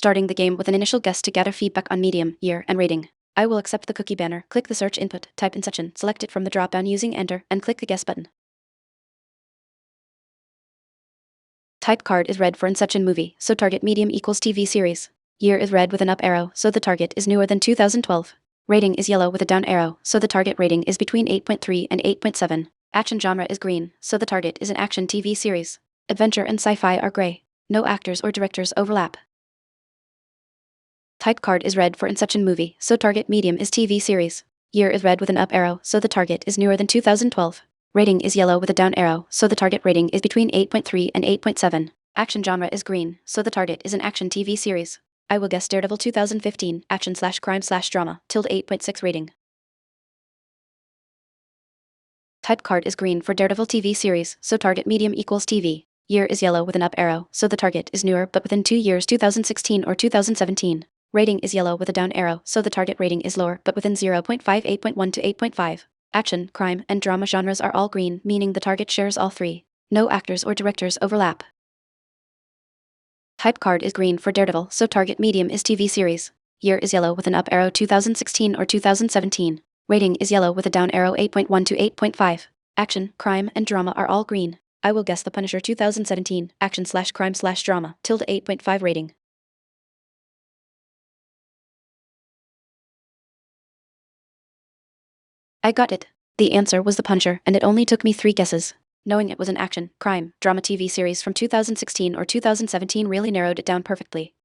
starting the game with an initial guess to gather feedback on medium, year, and rating. I will accept the cookie banner, click the search input, type in Sechin, select it from the drop-down using Enter, and click the Guess button. Type card is red for Sechin movie, so target medium equals TV series. Year is red with an up arrow, so the target is newer than 2012. Rating is yellow with a down arrow, so the target rating is between 8.3 and 8.7. Action genre is green, so the target is an action TV series. Adventure and sci-fi are gray. No actors or directors overlap. Type card is red for Sechin movie, so target medium is TV series. Year is red with an up arrow, so the target is newer than 2012. Rating is yellow with a down arrow, so the target rating is between 8.3 and 8.7. Action genre is green, so the target is an action TV series. I will guess Daredevil 2015, action/crime/drama, 8.6 rating. Type card is green for Daredevil TV series, so target medium equals TV. Year is yellow with an up arrow, so the target is newer but within 2 years 2016 or 2017. Rating is yellow with a down arrow, so the target rating is lower but within 0.5, 8.1 to 8.5. Action, crime, and drama genres are all green, meaning the target shares all three. No actors or directors overlap. Type card is green for Daredevil, so target medium is TV series. Year is yellow with an up arrow 2016 or 2017. Rating is yellow with a down arrow 8.1 to 8.5. Action, crime, and drama are all green. I will guess The Punisher 2017, action/crime/drama, 8.5 rating. I got it. The answer was The Punisher, and it only took me 3 guesses. Knowing it was an action, crime, drama TV series from 2016 or 2017 really narrowed it down perfectly.